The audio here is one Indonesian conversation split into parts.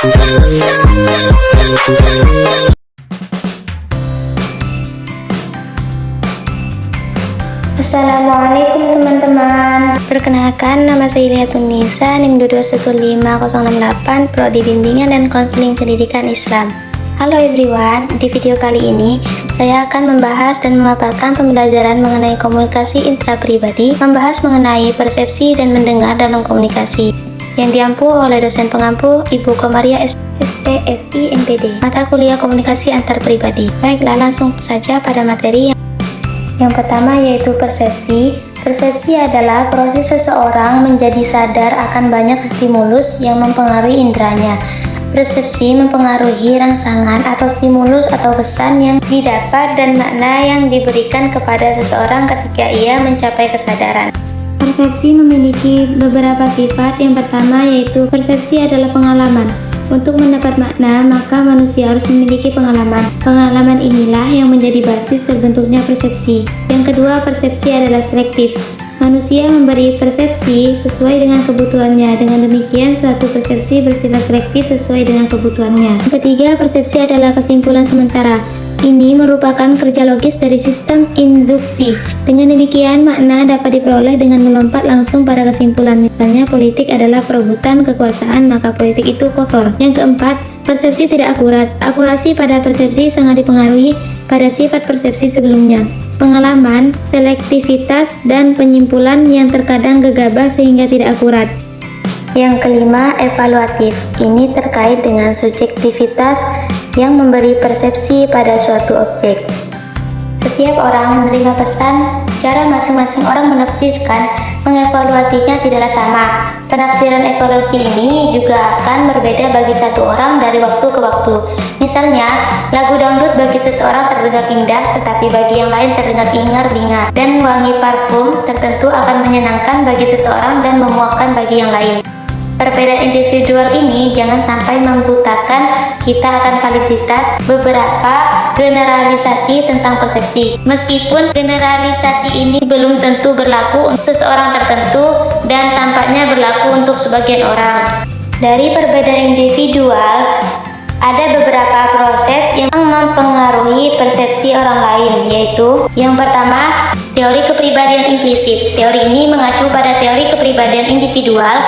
Assalamualaikum teman-teman. Perkenalkan, nama saya Lihatun Nisa, NIM 2215068, Prodi Bimbingan dan Konseling Pendidikan Islam. Halo everyone, di video kali ini saya akan membahas dan memaparkan pembelajaran mengenai komunikasi intrapribadi, membahas mengenai persepsi dan mendengar dalam komunikasi, yang diampu oleh dosen pengampu Ibu Komaria SPSI MPD, mata kuliah komunikasi antar pribadi. Baiklah, langsung saja pada materi yang pertama, yaitu persepsi. Persepsi adalah proses seseorang menjadi sadar akan banyak stimulus yang mempengaruhi inderanya. Persepsi mempengaruhi rangsangan atau stimulus atau pesan yang didapat dan makna yang diberikan kepada seseorang ketika ia mencapai kesadaran. Persepsi memiliki beberapa sifat. Yang pertama, yaitu persepsi adalah pengalaman. Untuk mendapat makna, maka manusia harus memiliki pengalaman. Pengalaman inilah yang menjadi basis terbentuknya persepsi. Yang kedua, persepsi adalah selektif. Manusia memberi persepsi sesuai dengan kebutuhannya. Dengan demikian, suatu persepsi bersifat selektif sesuai dengan kebutuhannya. Yang ketiga, persepsi adalah kesimpulan sementara. Ini merupakan kerja logis dari sistem induksi. Dengan demikian, makna dapat diperoleh dengan melompat langsung pada kesimpulan. Misalnya, politik adalah perebutan kekuasaan, maka politik itu kotor. Yang keempat, persepsi tidak akurat. Akurasi pada persepsi sangat dipengaruhi pada sifat persepsi sebelumnya. Pengalaman, selektivitas, dan penyimpulan yang terkadang gegabah sehingga tidak akurat. Yang kelima, evaluatif. Ini terkait dengan subjektivitas yang memberi persepsi pada suatu objek. Setiap orang menerima pesan, cara masing-masing orang menafsirkan, mengevaluasinya tidaklah sama. Penafsiran evaluasi ini juga akan berbeda bagi satu orang dari waktu ke waktu. Misalnya, lagu dangdut bagi seseorang terdengar indah, tetapi bagi yang lain terdengar ingar-bingar. Dan wangi parfum tertentu akan menyenangkan bagi seseorang dan memuakkan bagi yang lain. Perbedaan individual ini jangan sampai membutakan kita akan validitas beberapa generalisasi tentang persepsi. Meskipun generalisasi ini belum tentu berlaku untuk seseorang tertentu dan tampaknya berlaku untuk sebagian orang. Dari perbedaan individual, ada beberapa proses yang mempengaruhi persepsi orang lain, yaitu yang pertama, teori kepribadian implisit. Teori ini mengacu pada teori kepribadian individual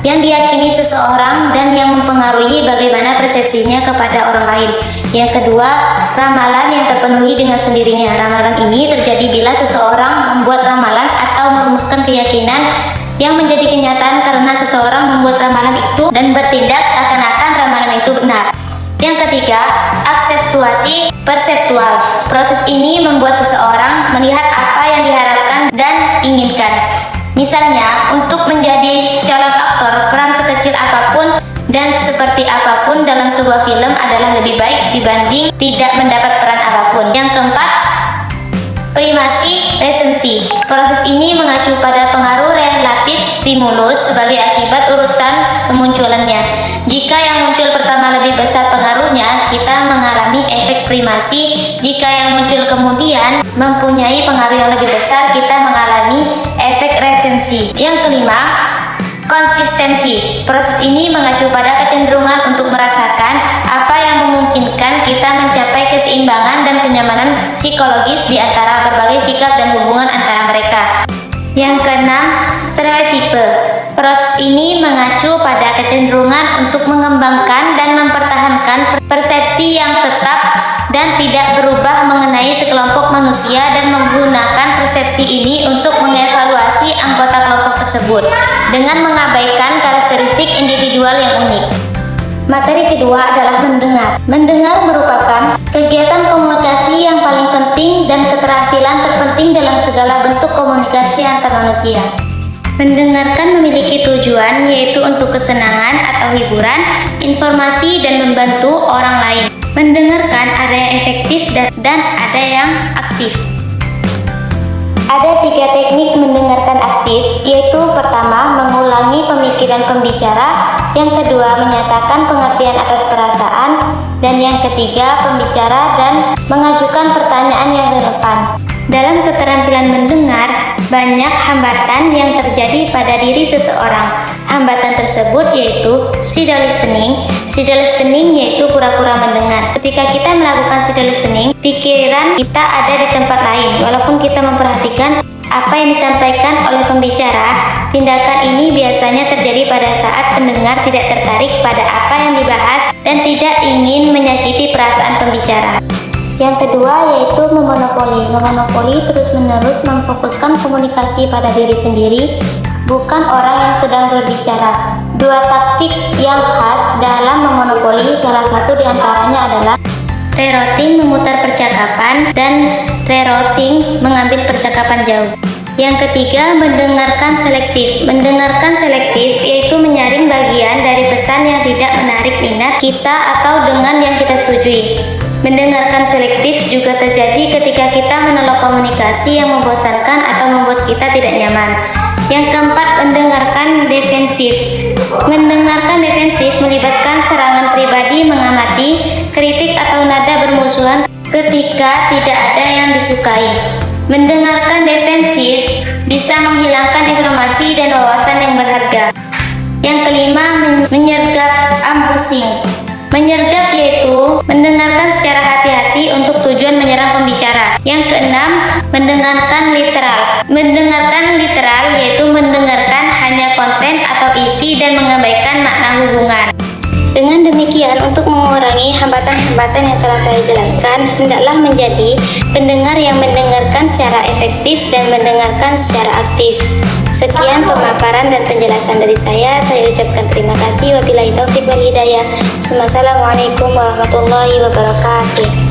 yang diyakini seseorang dan yang mempengaruhi bagaimana persepsinya kepada orang lain. Yang kedua, ramalan yang terpenuhi dengan sendirinya. Ramalan ini terjadi bila seseorang membuat ramalan atau merumuskan keyakinan yang menjadi kenyataan karena seseorang membuat ramalan itu dan bertindak seakan-akan ramalan itu benar. Yang ketiga, akseptuasi perseptual. Proses ini membuat seseorang melihat apa yang diharapkan dan inginkan. Misalnya, untuk menjadi calon aktor, peran sekecil apapun dan seperti apapun dalam sebuah film adalah lebih baik dibanding tidak mendapat peran apapun. Yang keempat, primasi resensi. Proses ini mengacu pada pengaruh relatif stimulus sebagai akibat urutan kemunculannya. Jika yang muncul pertama lebih besar pengaruhnya, kita mengalami efek primasi. Jika yang muncul kemudian mempunyai pengaruh yang lebih besar, kita mengalami efek resensi. Yang kelima, konsistensi. Proses ini mengacu pada kecenderungan untuk merasakan apa yang memungkinkan kita mencapai keseimbangan dan kenyamanan psikologis di antara berbagai sikap dan hubungan antara mereka. Yang keenam, stereotipe. Proses ini mengacu pada kecenderungan untuk mengembangkan dan mempertahankan persepsi yang tetap dan tidak berubah mengenai sekelompok manusia dan menggunakan persepsi ini untuk mengevaluasi anggota kelompok tersebut dengan mengabaikan karakteristik individual yang unik. Materi kedua adalah mendengar. Mendengar merupakan kegiatan komunikasi yang paling penting dan keterampilan terpenting dalam segala bentuk komunikasi antar manusia. Mendengarkan memiliki tujuan, yaitu untuk kesenangan atau hiburan, informasi, dan membantu orang lain. Mendengarkan ada yang efektif dan ada yang aktif. Ada 3 teknik mendengarkan aktif, yaitu pertama, mengulangi pemikiran pembicara, yang kedua, menyatakan pengertian atas perasaan, dan yang ketiga, pembicara dan mengajukan pertanyaan yang relevan. Dalam keterampilan mendengar, banyak hambatan yang terjadi pada diri seseorang. Hambatan tersebut yaitu pseudo listening. Pseudo listening yaitu pura-pura mendengar. Ketika kita melakukan pseudo listening, pikiran kita ada di tempat lain. Walaupun kita memperhatikan apa yang disampaikan oleh pembicara, tindakan ini biasanya terjadi pada saat pendengar tidak tertarik pada apa yang dibahas dan tidak ingin menyakiti perasaan pembicara. Yang kedua yaitu memonopoli. Memonopoli terus-menerus memfokuskan komunikasi pada diri sendiri, bukan orang yang sedang berbicara. Dua taktik yang khas dalam memonopoli, salah satu diantaranya adalah rerouting memutar percakapan dan rerouting mengambil percakapan jauh. Yang ketiga, mendengarkan selektif. Mendengarkan selektif yaitu menyaring bagian dari pesan yang tidak menarik minat kita atau dengan yang kita setujui. Mendengarkan selektif juga terjadi ketika kita menolak komunikasi yang membosankan atau membuat kita tidak nyaman. Yang keempat, mendengarkan defensif. Mendengarkan defensif melibatkan serangan pribadi, mengamati, kritik atau nada bermusuhan ketika tidak ada yang disukai. Mendengarkan defensif bisa menghilangkan informasi dan wawasan yang berharga. Yang kelima, menyergap ambushing. Menyergap yaitu mendengarkan secara hati-hati untuk tujuan menyerang pembicara. Yang keenam, mendengarkan literal. Mendengarkan literal yaitu mendengarkan hanya konten atau isi dan mengabaikan makna hubungan. Dengan demikian, untuk mengurangi hambatan-hambatan yang telah saya jelaskan, hendaklah menjadi pendengar yang mendengarkan secara efektif dan mendengarkan secara aktif. Sekian pemaparan dan penjelasan dari saya ucapkan terima kasih. Wabillahi taufiq wal hidayah. Wassalamualaikum warahmatullahi wabarakatuh.